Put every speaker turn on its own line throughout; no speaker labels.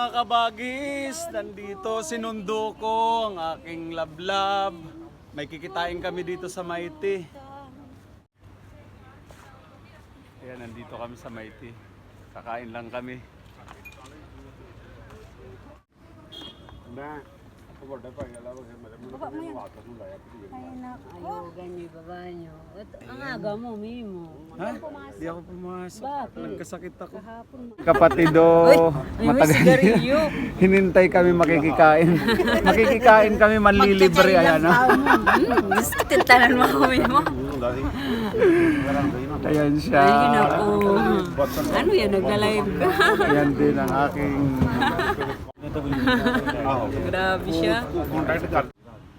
kabagis, nandito sinundo ko ang aking lablab. May kikitain kami dito sa Mayti. Ayan, nandito kami sa Mayti. Kakain lang kami.
Ayaw, ganyan baba nyo. At ang aga mo, Mimo.
Ha? Di ako pumasok.
Bakit?
Nagkasakit ako.
Kahapon.
Kapatido,
May sigarilyo.
hinintay kami makikikain. Makikikain kami manlilibre. Ayan, no?
Gusto tintanan mo ako, Mimo.
Ayan siya.
Ay, naku. Ano yan, nagla-live ka?
Ayan din ang aking...
Grabe siya.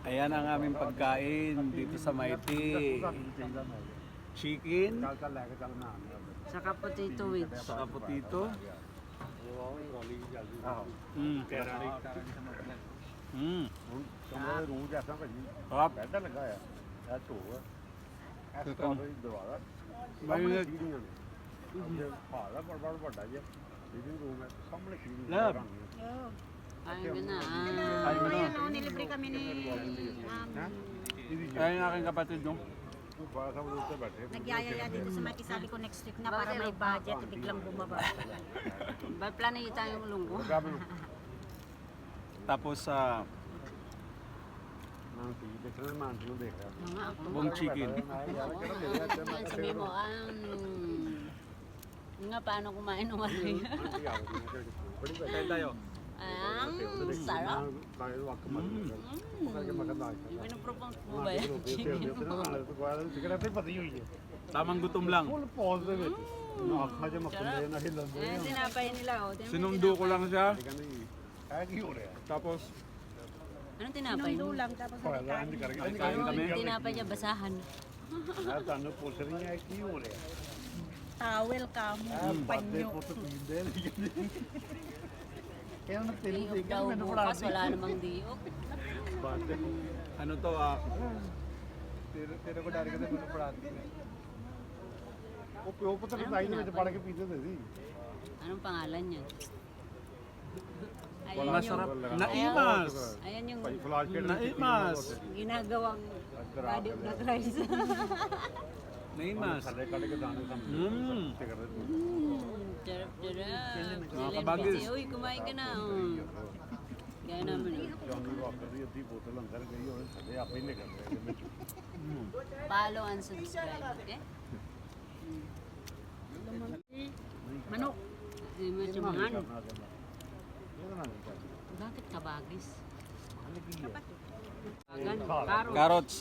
Ayan ang aming pagkain dito sa Mayti. Chicken,
Saka potato with.
saka potato. Mm. Mm. Sarap. Mainit. Love.
Ayun ka na.
Ay, mo na.
Nilibre kami ni
Ayan ang aking kapatid, no?
nagyayaya dito sa Mayti. Sabi ko next week na para may budget, biglang bumaba.
Ba't planeta yung lunggo?
Tapos
Mga ako.
buong chicken.
Yan, sabi mo, nga paano kumain ng wali?
Kain tayo.
Ang sarap. Pinapropose mo ba yan? Chicken mo.
Tamang gutom lang.
Ayan, tinapay nila. Oh. Tingnan mo
Sinundo ko lang siya. Tapos,
Anong tinapay mo?
Lang tapos
kain kami.
Yung tinapay niya, basahan.
towel ka mo, panyo.
Diok daw bukas, wala namang diok.
Ano to
Anong pangalan niyan?
masarap. Naimas.
Ayan yung
Naimas.
ginagawang body block rice.
Naimas.
Charap, charap.
Mga kabagis.
Kasi, uy, kumain ka na. Gaya naman. Follow and subscribe, okay?
Manok.
Masamangan. Bakit kabagis? Karo.
Carrots.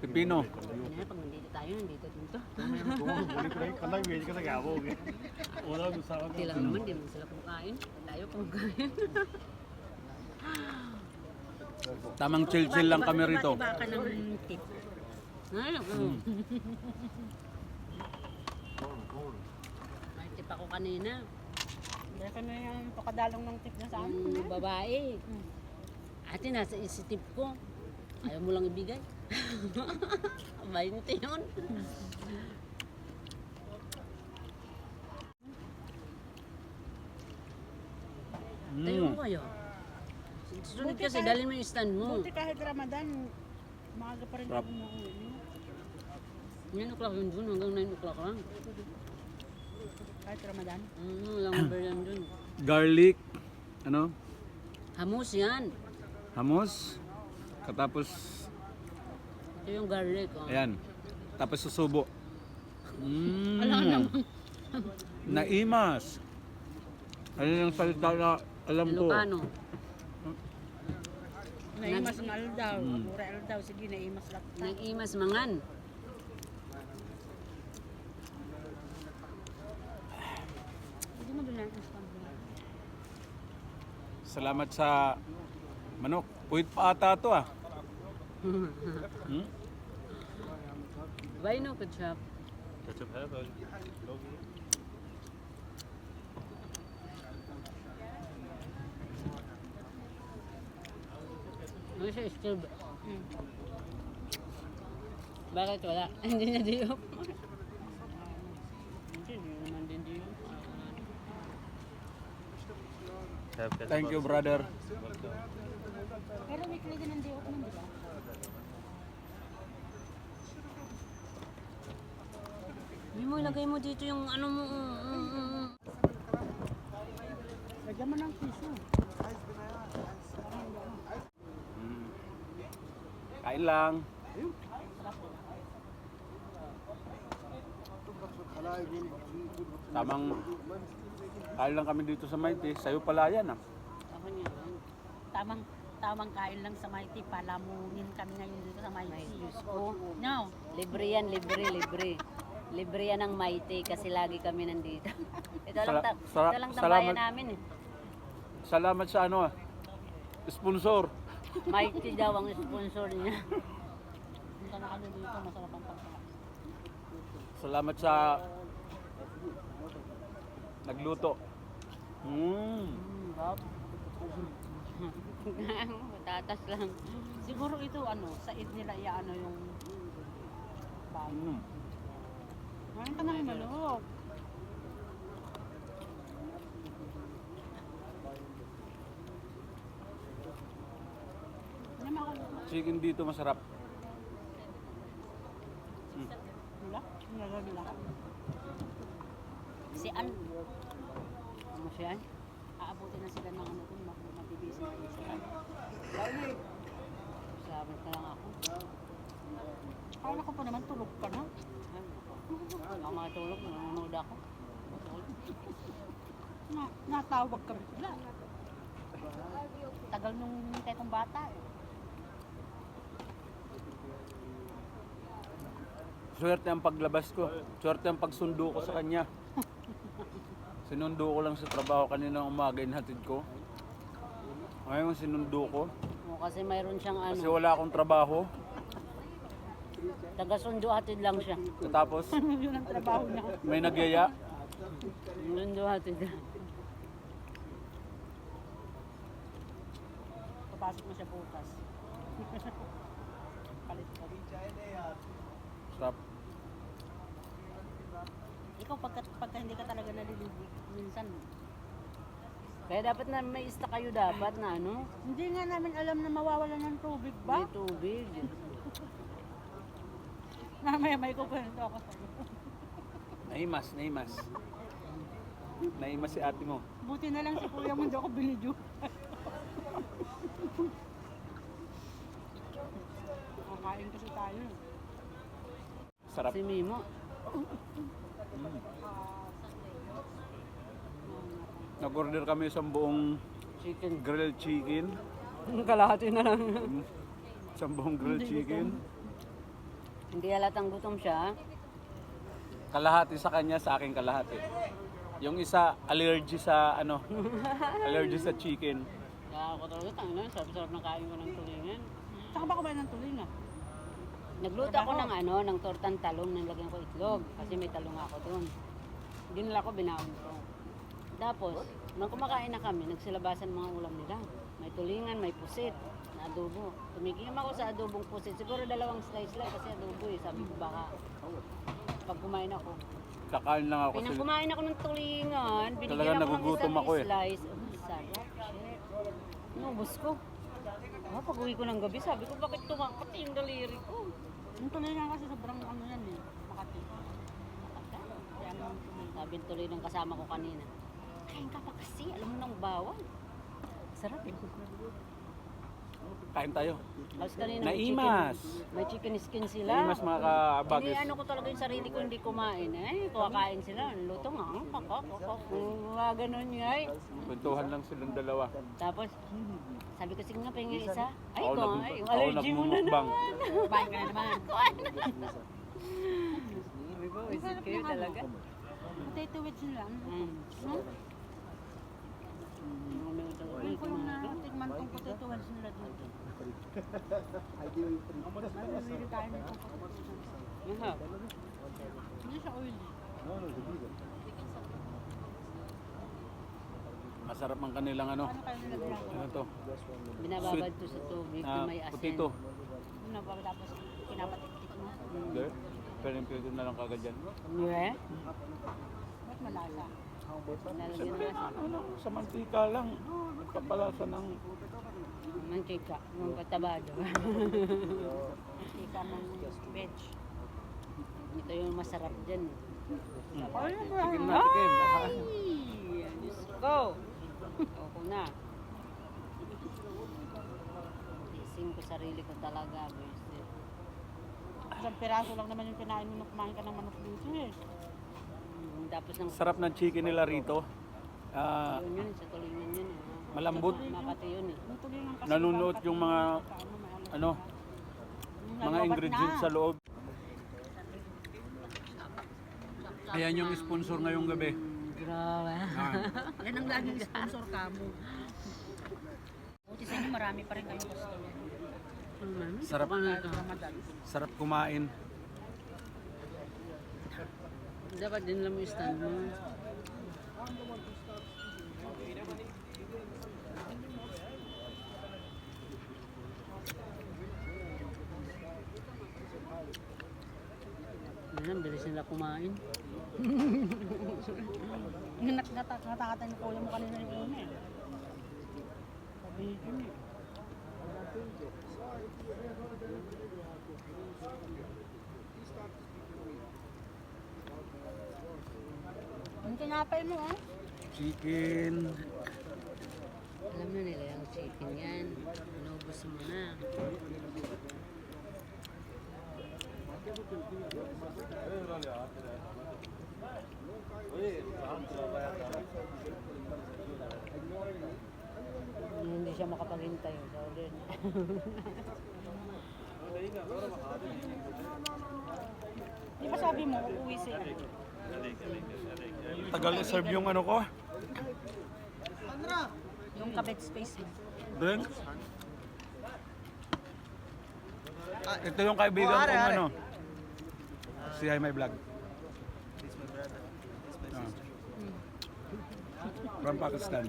Pipino.
Kanya, pag nandito tayo, nandito dito. Hindi lang naman, di naman sila kumakain. Tayo kumakain.
Tamang chill-chill lang kami rito.
Iba ka ng tip.
Ay, may tip ako kanina.
Baka na yung pakadalong ng tip na sa amin.
Yung babae. Ate, nasa isitip ko. Ayaw mo lang ibigay. 20 yun. Tayo mo kayo. Sunod kasi, dalhin mo yung stand mo.
Buti kahit Ramadan, maaga pa rin
Sarap.
ako umuwi.
9 o'clock yun dun, hanggang 9 o'clock lang.
Kahit Ramadan.
Walang bar yan dun.
Garlic. Ano?
Hamus yan.
Hamos. Katapos,
Ito yung garlic. Oh.
ayan. Tapos susubo.
Wala naman.
Naimas. Ayun yung salita na alam ko.
Ilocano.
Naimas ng aldaw. Mura aldaw. Sige, naimas lang.
Nang imas mangan.
Hindi mo doon lang stand.
Salamat sa manok. Puwit pa ata to Hmm?
Buy no ketchup. Ano siya still ba? Bakit wala? Hindi na diop.
Hindi naman din yun.
Thank you, brother.
Pero weekly din ang day off nun, di ba?
Hindi mo ilagay mo dito yung ano mo.
Lagyan mo ng tissue.
Kain lang. Tamang kain lang kami dito sa Mayti. Sa'yo pala yan ah.
Ako niya. Tamang kain lang sa Mighty. Palamunin kami ngayon dito sa Mighty.
Diyos ko.
No.
Libre yan, libre. Libre yan ang Maite kasi lagi kami nandito. Ito lang, ito lang tambayan
salamat.
namin eh.
Salamat sa ano ah. Sponsor.
Maite daw ang sponsor niya.
Punta na kami dito. Masarap ang pagkain.
Salamat sa nagluto.
Patatas lang.
Siguro ito sa Eid nila iaano yung bago. Ngayon ka nang maloob. Hindi ako.
Chicken dito masarap.
Wala? Nalala ka?
Si ano siya?
Aabutin na sila ng ano kung mabibisi na sila.
Sabi ka lang ako.
Kala ko pa naman tulog ka na.
Ako matulog, nanonood ako.
Natawag ka bigla. Tagal nung tetong bata eh.
Swerte ang paglabas ko. Swerte ang pagsundo ko sa kanya. Sinundo ko lang sa trabaho kanina umaga, inhatid ko. Ngayon sinundo ko.
Kasi mayroon siyang
Kasi
ano,
wala akong trabaho.
taga-sundo hatid lang siya.
Tapos
Yun ang trabaho niya.
may nagyaya.
Sundo hatid lang.
Papasok mo siya bukas. Palit ka.
Sarap.
Ikaw pagka hindi ka talaga naliligo, minsan.
Kaya dapat na may ista kayo dapat na ano,
Hindi nga namin alam na mawawalan ng tubig ba?
may tubig.
Mamaya may kukwento ako sa'yo.
Naimas. Naimas si ate mo.
Buti na lang si kuya mo, hindi ako binidyo. Kakain kasi tayo.
Sarap.
Si Mimo.
Nag-order kami isang buong
Chicken.
grilled chicken.
Kalahati na lang.
Isang buong grilled chicken.
Hindi halatang gutom siya.
Kalahati sa kanya, sa akin kalahati. Yung isa, allergy sa ano, allergy sa chicken.
Kaya ako talaga, tangina, sarap-sarap ng kain ko ng tulingan.
Saka ba kumain ng tulinga?
Nagluto ako ng ng tortang talong, nilagyan ko itlog. Kasi may talong ako doon. Dinala ko, binawon ko. Tapos, nung kumakain na kami, nagsilabasan mga ulam nila. May tulingan, may pusit, na adobo. Tumikim ako sa adobong pusit. Siguro 2 slice lang kasi adobo eh. Sabi ko baka pag kumain ako.
Kakain lang ako kasi
Pinangkumain ako ng tulingan, binigyan
Talagang
ako ng
nagugutom
isang
ako eh.
slice. Sarap, shit. Inubos ko. Pag uwi ko ng gabi, sabi ko bakit tumakot yung daliri ko.
Yung tulinga kasi sobrang ano yan eh. Makati. Kaya naman tulinga.
Sabi tuloy ng kasama ko kanina. Kain ka pa kasi, alam mo nang bawal. Sarap eh.
kain tayo.
Tapos kanina
Naimas.
may chicken skin sila.
Naimas mga
Hindi
kabagis.
ano ko talaga yung sarili ko hindi kumain. Kumakain sila. Luto nga. Mga ganun nga eh.
Kwentuhan lang silang dalawa.
Tapos, sabi ko, sige nga, pahinga isa. Ay,
Ako
ko,
nag-
ay, yung
ako
allergy mo na
nagmumukbang.
naman.
Bahay ka na naman.
Sabi ko, isip kayo talaga.
Potato wedge nila.
Mm.
Hindi ko na tikman tong potato wedge nila dito. Mamili tayo nito.
Mahal.
Hindi siya oily.
Masarap ang kanilang ano.
Ano kayo nila ginagawa?
Ano to?
Binababad to sa tubig na may asin.
Putito.
Ano ba tapos pinapatik-tik mo?
Hindi. Pero na lang kagad yan.
Yeah?
Ba't malasa?
Lalagyan
Siyempre,
ng asin.
ano, sa mantika lang. Nagpapalasa ng...
Mantika, yung patabado.
Ika ng veg.
Ito yung masarap dyan.
Ay,
Tikim na tikim.
Ay! Diyos ko! Ako na. Ising ko sarili ko talaga. Buisit.
Isang piraso lang naman yung kinain mo nung kumain ka ng manok dito eh.
Tapos ng
Sarap ng chicken nila rito.
yun, sa tulingan yun.
Malambot.
Makati yun eh.
Yung tulingan kasi
Nanunuot
parang
yung mga
paano, may alam.
ano, mga
Nalobat
ingredients
na.
sa loob. Ayan yung sponsor ngayong gabi.
Grabe.
Yan ang laging sponsor ka mo. Buti sa inyo, marami pa rin kayong customer.
Sarap,
Ramadan.
sarap kumain.
Dapat din lang mo yung stand mo. Ayan, bilis nila kumain.
Yung natakatay ng kuya mo kanina yung una eh. Sabi yun eh. Ang tinapay mo ah.
Chicken.
Alam na nila yung chicken yan. Inubos mo na. Hindi siya makapaghintay. So, din.
Di ba sabi mo, uuwi siya?
Tagal i-serve yung ano ko.
Yung kabit space mo.
Drink. Ito yung kaibigan kong ano. Si my vlog. Ah. From Pakistan.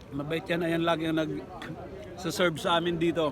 Mabait yan, ayan lagi ang nag-serve sa amin dito.